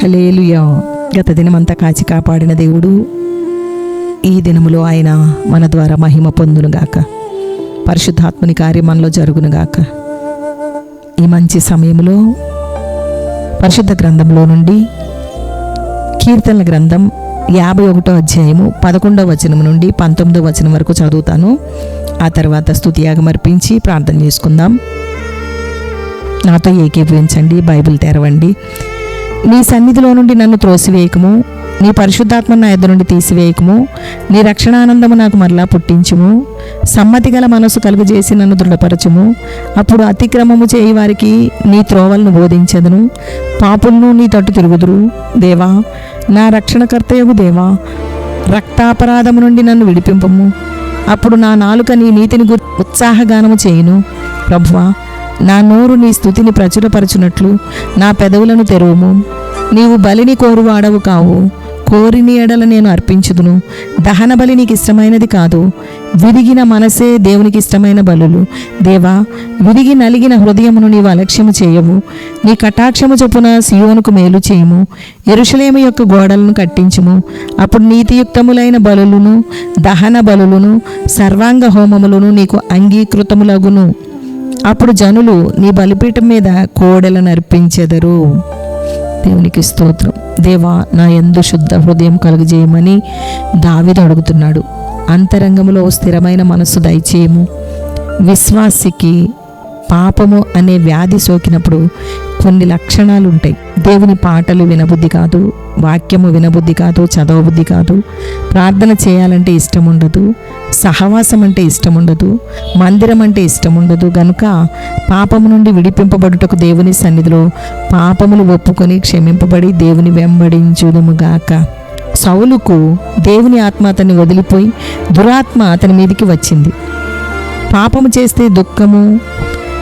హల్లెలూయా. గత దినమంతా కాచి కాపాడిన దేవుడు ఈ దినములో ఆయన మన ద్వారా మహిమ పొందునుగాక. పరిశుద్ధాత్మని కార్యం మనలో జరుగునుగాక. ఈ మంచి సమయంలో పరిశుద్ధ గ్రంథంలో నుండి కీర్తనల గ్రంథం 51వ అధ్యాయము 11వ వచనం నుండి 19వ వచనం వరకు చదువుతాను. ఆ తర్వాత స్తుతియాగం అర్పించి ప్రార్థన చేసుకుందాం. నాతో ఏకీభవించండి. బైబిల్ తెరవండి. నీ సన్నిధిలో నుండి నన్ను త్రోసివేయకము, నీ పరిశుద్ధాత్మ నా యొద్ద నుండి తీసివేయకము. నీ రక్షణానందము నాకు మరలా పుట్టించుము. సమ్మతి గల మనసు కలుగజేసి నన్ను దృఢపరచుము. అప్పుడు అతిక్రమము చేయి వారికి నీ త్రోవలను బోధించెదను. పాపులను నీ తట్టు తిరుగుదురు. దేవా, నా రక్షణకర్తయగు దేవా, రక్తాపరాధము నుండి నన్ను విడిపింపము. అప్పుడు నా నాలుక నీ నీతిని ఉత్సాహగానము చేయును. ప్రభువా, నా నోరు నీ స్తుతిని ప్రచురపరచునట్లు నా పెదవులను తెరువుము. నీవు బలిని కోరువాడవు కావు. కోరిని ఎడల నేను అర్పించుదును. దహన బలి నీకు ఇష్టమైనది కాదు. విరిగిన మనసే దేవునికి ఇష్టమైన బలులు. దేవా, విరిగి నలిగిన హృదయమును నీవు అలక్ష్యము చేయవు. నీ కటాక్షము చొప్పున సియోనుకు మేలు చేయుము. యెరూషలేము యొక్క గోడలను కట్టించుము. అప్పుడు నీతియుక్తములైన బలులను, దహన బలులను, సర్వాంగ హోమములను నీకు అంగీకృతములగును. అప్పుడు జనులు నీ బలిపీఠం మీద కోడెలను అర్పించెదరు. దేవునికి స్తోత్రం. దేవా, నా యందు శుద్ధ హృదయం కలుగజేయమని దావీదు అడుగుతున్నాడు. అంతరంగములో స్థిరమైన మనస్సు దయచేయము. విశ్వాసికి పాపము అనే వ్యాధి సోకినప్పుడు కొన్ని లక్షణాలు ఉంటాయి. దేవుని పాటలు వినబుద్ధి కాదు, వాక్యము వినబుద్ధి కాదు, చదవబుద్ధి కాదు, ప్రార్థన చేయాలంటే ఇష్టం ఉండదు, సహవాసం అంటే ఇష్టం ఉండదు, మందిరం అంటే ఇష్టం ఉండదు. గనుక పాపము నుండి విడిపింపబడుటకు దేవుని సన్నిధిలో పాపములు ఒప్పుకొని క్షమింపబడి దేవుని వెంబడించుదుముగాక. సౌలుకు దేవుని ఆత్మ అతన్ని వదిలిపోయి దురాత్మ అతని మీదికి వచ్చింది. పాపము చేస్తే దుఃఖము,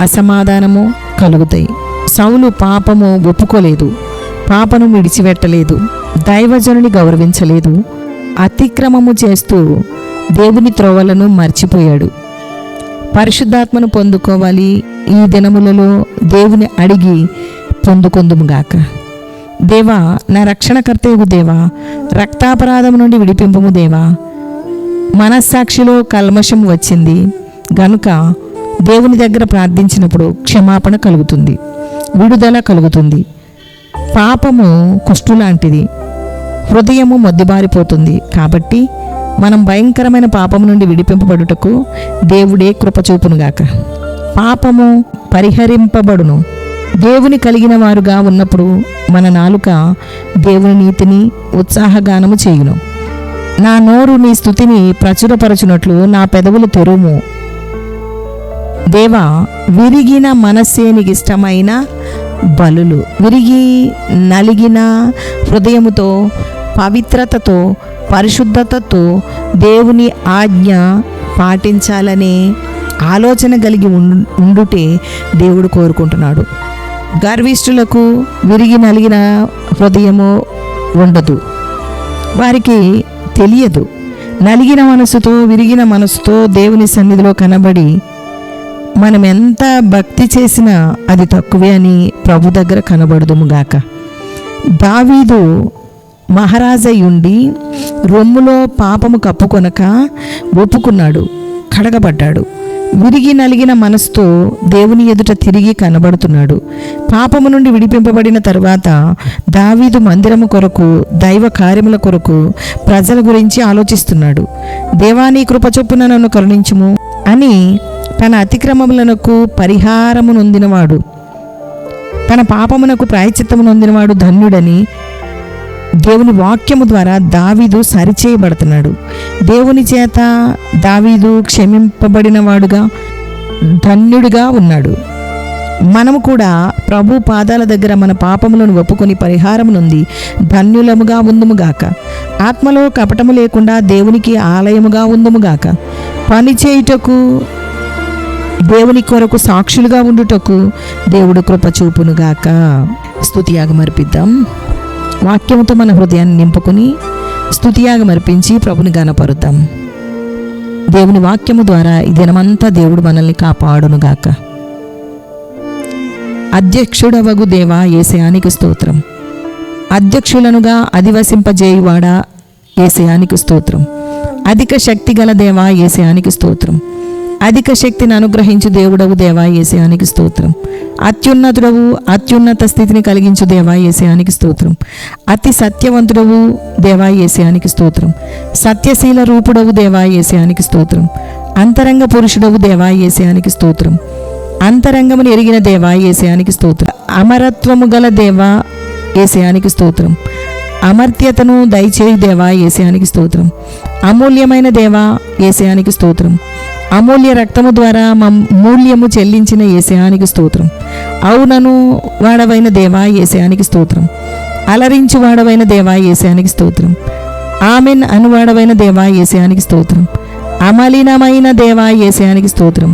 అసమాధానము కలుగుతాయి. సౌలు పాపము ఒప్పుకోలేదు, పాపను విడిచిపెట్టలేదు, దైవజనుని గౌరవించలేదు, అతిక్రమము చేస్తూ దేవుని త్రోవలను మర్చిపోయాడు. పరిశుద్ధాత్మను పొందుకోవాలి. ఈ దినములలో దేవుని అడిగి పొందుకొందుముగాక. దేవా, నా రక్షణకర్తయగు దేవా, రక్తాపరాధము నుండి విడిపింపము. దేవా, మనస్సాక్షిలో కల్మషం వచ్చింది గనుక దేవుని దగ్గర ప్రార్థించినప్పుడు క్షమాపణ కలుగుతుంది, విడుదల కలుగుతుంది. పాపము కుష్టు లాంటిది, హృదయము మొద్దుబారిపోతుంది. కాబట్టి మనం భయంకరమైన పాపము నుండి విడిపింపబడుటకు దేవుడే కృపచూపునుగాక. పాపము పరిహరింపబడును. దేవుని కలిగిన వారుగా ఉన్నప్పుడు మన నాలుక దేవుని నీతిని ఉత్సాహగానము చేయును. నా నోరు నీ స్తుతిని ప్రచురపరచునట్లు నా పెదవులు తెరుము. దేవా, విరిగిన మనస్సే నీకు ఇష్టమైన బలులు. విరిగి నలిగిన హృదయముతో, పవిత్రతతో, పరిశుద్ధతతో దేవుని ఆజ్ఞ పాటించాలనే ఆలోచన కలిగి ఉండుటే దేవుడు కోరుకుంటున్నాడు. గర్విష్ఠులకు విరిగి నలిగిన హృదయము ఉండదు. వారికి తెలియదు. నలిగిన మనసుతో, విరిగిన మనసుతో దేవుని సన్నిధిలో కనబడి మనం ఎంత భక్తి చేసినా అది తక్కువే అని ప్రభు దగ్గర కనబడదుముగాక. దావీదు మహారాజయ్యుండి రొమ్ములో పాపము కప్పుకొనక ఒప్పుకున్నాడు, కడగబడ్డాడు. విరిగి నలిగిన మనసుతో దేవుని ఎదుట తిరిగి కనబడుతున్నాడు. పాపము నుండి విడిపింపబడిన తరువాత దావీదు మందిరము కొరకు, దైవ కార్యముల కొరకు, ప్రజల గురించి ఆలోచిస్తున్నాడు. దేవా, నీ కృప చొప్పున నన్ను కరుణించుము అని తన అతిక్రమములకు పరిహారము నొందినవాడు, తన పాపమునకు ప్రాయశ్చిత్తము నొందినవాడు ధన్యుడని దేవుని వాక్యము ద్వారా దావీదు సరిచేయబడుతున్నాడు. దేవుని చేత దావీదు క్షమింపబడినవాడుగా, ధన్యుడిగా ఉన్నాడు. మనము కూడా ప్రభు పాదాల దగ్గర మన పాపములను ఒప్పుకొని పరిహారము నొంది ధన్యులముగా ఉందుముగాక. ఆత్మలో కపటము లేకుండా దేవునికి ఆలయముగా ఉందుముగాక. పని చేయుటకు, దేవుని కొరకు సాక్షులుగా ఉండుటకు దేవుడు కృప చూపునుగాక. స్తుతియాగం అర్పిద్దాం. వాక్యముతో మన హృదయాన్ని నింపుకొని స్తుతియాగం అర్పించి ప్రభుని గణపరుద్దాం. దేవుని వాక్యము ద్వారా ఈ దినమంతా దేవుడు మనల్ని కాపాడునుగాక. అధ్యక్షుడవగు దేవా, యేసయానికి స్తోత్రం. అధ్యక్షులనుగా అధివసింపజేయువాడా యేసయానికి స్తోత్రం. అధిక శక్తి గల దేవా యేసయానికి స్తోత్రం. అధిక శక్తిని అనుగ్రహించు దేవుడవు దేవా యేసయానికి స్తోత్రం. అత్యున్నతుడవు, అత్యున్నత స్థితిని కలిగించు దేవా యేసయానికి స్తోత్రం. అతి సత్యవంతుడవు దేవా యేసయానికి స్తోత్రం. సత్యశీల రూపుడవు దేవా యేసయానికి స్తోత్రం. అంతరంగ పురుషుడవు దేవా యేసయానికి స్తోత్రం. అంతరంగమును ఎరిగిన దేవా యేసయానికి స్తోత్రం. అమరత్వము గల దేవా యేసయానికి స్తోత్రం. అమర్త్యతను దయచేయు దేవా యేసయానికి స్తోత్రం. అమూల్యమైన దేవా యేసయానికి స్తోత్రం. అమూల్య రక్తము ద్వారా మూల్యము చెల్లించిన యేసయానికి స్తోత్రం. అవునను వాడవైన దేవా యేసయానికి స్తోత్రం. అలరించు వాడవైన దేవా యేసయానికి స్తోత్రం. ఆమెన్ అనువాడవైన దేవా యేసయానికి స్తోత్రం. అమలినమైన దేవా యేసయానికి స్తోత్రం.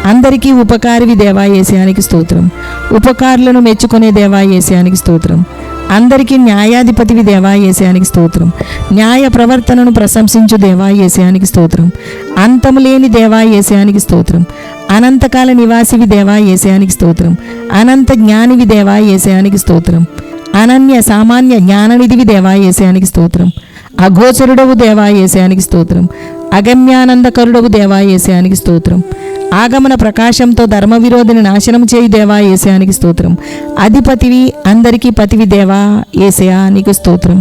అందరికీ ఉపకారివి దేవా యేసయానికి స్తోత్రం. ఉపకారులను మెచ్చుకునే దేవా యేసయానికి స్తోత్రం. అందరికీ న్యాయాధిపతివి దేవా యేసయానికి స్తోత్రం. న్యాయ ప్రవర్తనను ప్రశంసించు దేవా యేసయానికి స్తోత్రం. అంతము లేని దేవా యేసయానికి స్తోత్రం. అనంతకాల నివాసివి దేవా యేసయానికి స్తోత్రం. అనంత జ్ఞానివి దేవా యేసయానికి స్తోత్రం. అనన్య సామాన్య జ్ఞాననిధివి దేవా యేసయానికి స్తోత్రం. అగోచరుడవు దేవా యేసయానికి స్తోత్రం. అగమ్యానందకరుడవు దేవా యేసయానికి స్తోత్రం. ఆగమన ప్రకాశంతో ధర్మ విరోధిని నాశనం చేయు దేవా యేసయానికి స్తోత్రం. అధిపతివి, అందరికీ పతివి దేవా యేసయానికి స్తోత్రం.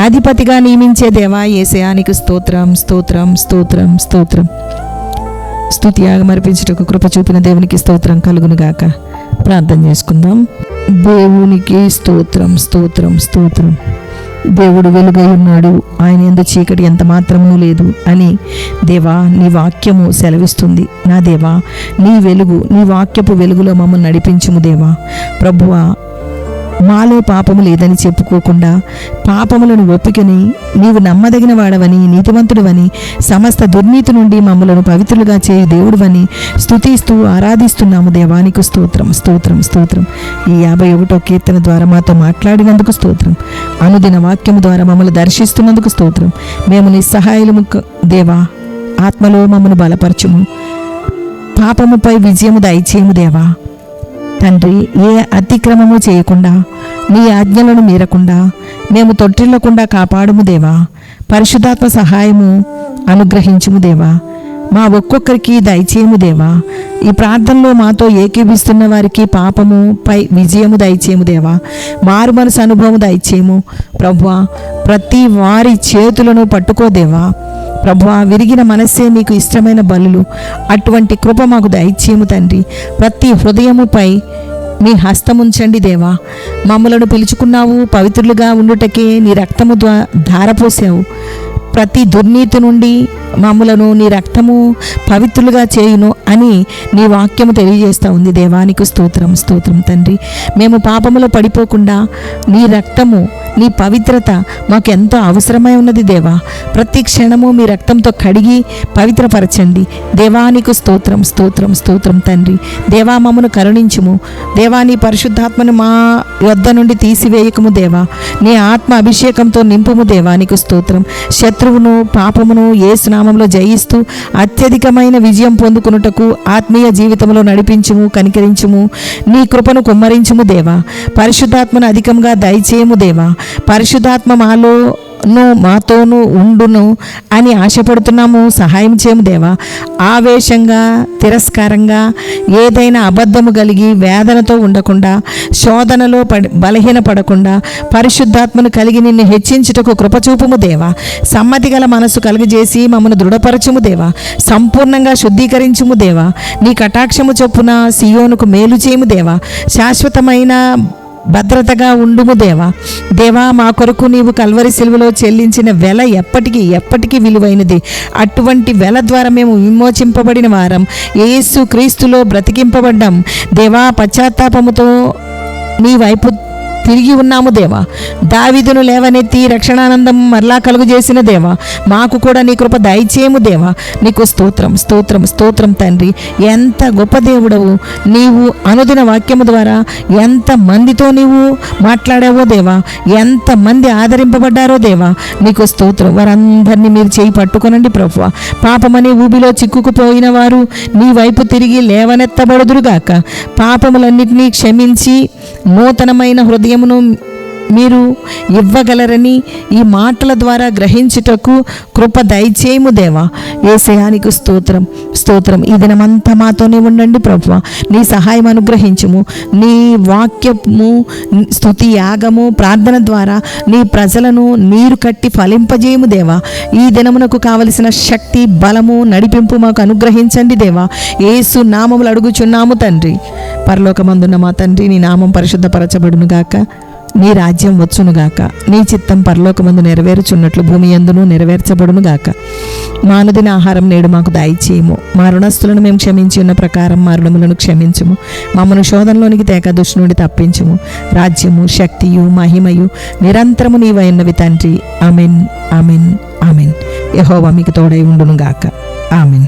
అధిపతిగా నియమించే దేవా యేసయానికి స్తోత్రం. స్తోత్రం స్తోత్రం స్తోత్రం. స్తుతి యాగమర్పించుటకు కృప చూపిన దేవునికి స్తోత్రం కలుగునుగాక. ప్రార్థన చేసుకుందాం. దేవునికి స్తోత్రం స్తోత్రం స్తోత్రం. దేవుడు వెలుగై ఉన్నాడు, ఆయన యందు చీకటి ఎంత మాత్రమూ లేదు అని దేవా నీ వాక్యము సెలవిస్తుంది. నా దేవా నీ వెలుగు, నీ వాక్యపు వెలుగులో మమ్మల్ని నడిపించుము దేవా. ప్రభువా, మాలో పాపము లేదని చెప్పుకోకుండా పాపములను ఒప్పుకొని నీవు నమ్మదగిన వాడవని, నీతివంతుడవని, సమస్త దుర్నీతి నుండి మమ్మలను పవిత్రులుగా చేయు దేవుడువని స్తుతిస్తూ ఆరాధిస్తున్నాము. దేవానికి స్తోత్రం స్తోత్రం స్తోత్రం. ఈ 51వ కీర్తన ద్వారా మాతో మాట్లాడినందుకు స్తోత్రం. అనుదిన వాక్యము ద్వారా మమ్మల్ని దర్శిస్తున్నందుకు స్తోత్రం. మేము నిస్సహాయులము దేవా, ఆత్మలో మమ్మను బలపరచుము. పాపముపై విజయము దయచేయము దేవా. తండ్రి, ఏ అతిక్రమము చేయకుండా, నీ ఆజ్ఞలను మీరకుండా మేము తొట్టిల్లకుండా కాపాడుము దేవా. పరిశుద్ధాత్మ సహాయము అనుగ్రహించుము దేవా. మా ఒక్కొక్కరికి దయచేయము దేవా. ఈ ప్రార్థనలో మాతో ఏకీభిస్తున్న వారికి పాపము పై విజయము దయచేయము దేవా. మారు మనసు అనుభవం దయచేయము ప్రభువా. ప్రతి వారి చేతులను పట్టుకో దేవా. ప్రభువా, విరిగిన మనస్సే నీకు ఇష్టమైన బలులు. అటువంటి కృప మాకు దయచేయము తండ్రి. ప్రతి హృదయముపై నీ హస్తముంచండి దేవా. మమ్మలను పిలుచుకున్నావు, పవిత్రులుగా ఉండుటకే నీ రక్తము ధారపోసావు. ప్రతి దుర్నీతి నుండి మమ్మలను నీ రక్తము పవిత్రులుగా చేయును అని నీ వాక్యము తెలియజేస్తూ ఉంది. దేవానికి స్తోత్రం స్తోత్రం తండ్రి. మేము పాపములో పడిపోకుండా నీ రక్తము, నీ పవిత్రత మాకు ఎంతో అవసరమై ఉన్నది దేవా. ప్రతి క్షణము మీ రక్తంతో కడిగి పవిత్రపరచండి. దేవానికి స్తోత్రం స్తోత్రం స్తోత్రం తండ్రి. దేవా, మమ్మను కరుణించుము దేవా. నీ పరిశుద్ధాత్మను మా యొద్ద నుండి తీసివేయకము దేవా. నీ ఆత్మ అభిషేకంతో నింపుము దేవానికి స్తోత్రం. శత్రువును, పాపమును యేసు నామములో జయిస్తూ అత్యధికమైన విజయం పొందుకున్నటకు ఆత్మీయ జీవితంలో నడిపించుము, కనికరించుము. నీ కృపను కుమ్మరించుము దేవా. పరిశుద్ధాత్మను అధికంగా దయచేయము దేవా. పరిశుద్ధాత్మ మాతోనూ ఉండును అని ఆశపడుతున్నాము. సహాయం చేయము దేవా. ఆవేశంగా, తిరస్కారంగా, ఏదైనా అబద్ధము కలిగి వేదనతో ఉండకుండా, శోధనలో బలహీన పడకుండా, పరిశుద్ధాత్మను కలిగి నిన్ను హెచ్చించుటకు కృపచూపుము దేవా. సమ్మతి గల మనసు కలుగజేసి మమ్మను దృఢపరచుము దేవా. సంపూర్ణంగా శుద్ధీకరించుము దేవా. నీ కటాక్షము చొప్పున సియోనుకు మేలు చేయము దేవా. శాశ్వతమైన భద్రతగా ఉండుము దేవా. దేవా, మా కొరకు నీవు కల్వరి సిలువలో చెల్లించిన వెల ఎప్పటికీ విలువైనది. అటువంటి వెల ద్వారా మేము విమోచింపబడిన వారం, యేసు క్రీస్తులో బ్రతికింపబడ్డాం దేవా. పశ్చాత్తాపముతో నీ వైపు తిరిగి ఉన్నాము దేవా. దావీదును లేవనెత్తి రక్షణానందం మరలా కలుగు చేసిన దేవా, మాకు కూడా నీ కృప దయచేయము దేవా. నీకు స్తోత్రం స్తోత్రం స్తోత్రం తండ్రి. ఎంత గొప్ప దేవుడవు నీవు. అనుదిన వాక్యము ద్వారా ఎంత మందితో నీవు మాట్లాడావో దేవా. ఎంత మంది ఆదరింపబడ్డారో దేవా. నీకు స్తోత్రం. వారందరినీ మీరు చేయి పట్టుకొనండి ప్రభువా. పాపమనే ఊబిలో చిక్కుకుపోయిన వారు నీ వైపు తిరిగి లేవనెత్తబడుదురుగాక. పాపములన్నిటినీ క్షమించి నూతనమైన హృదయం దినమును మీరు ఇవ్వగలరని ఈ మాటల ద్వారా గ్రహించుటకు కృప దయచేయము దేవా. యేసయానికి స్తోత్రం స్తోత్రం. ఈ దినమంతా మాతోనే ఉండండి ప్రభువా. నీ సహాయం అనుగ్రహించుము. నీ వాక్యము, స్తుతి, యాగము, ప్రార్థన ద్వారా నీ ప్రజలను నీరు కట్టి ఫలింపజేయము దేవా. ఈ దినమునకు కావలసిన శక్తి, బలము, నడిపింపు మాకు అనుగ్రహించండి దేవా. యేసు నామములు అడుగుచున్నాము తండ్రి. పరలోకమందున్న మా తండ్రి, నీ నామం పరిశుద్ధపరచబడును గాక, నీ రాజ్యం వచ్చునుగాక, నీ చిత్తం పరలోకమందు నెరవేరుచున్నట్లు భూమి యందును నెరవేర్చబడును గాక. మా అనుదిన ఆహారం నేడు మాకు దయచేయము. మా రుణస్థులను మేము క్షమించి ఉన్న ప్రకారం మా రుణములను క్షమించుము. మమ్మను శోధనలోనికి తేక దుష్టు నుండి తప్పించుము. రాజ్యము, శక్తియు, మహిమయు నిరంతరము నీవైనవి తండ్రి. Amen, amen, amen. యెహోవా మీకు తోడై ఉండును గాక. ఆమెన్.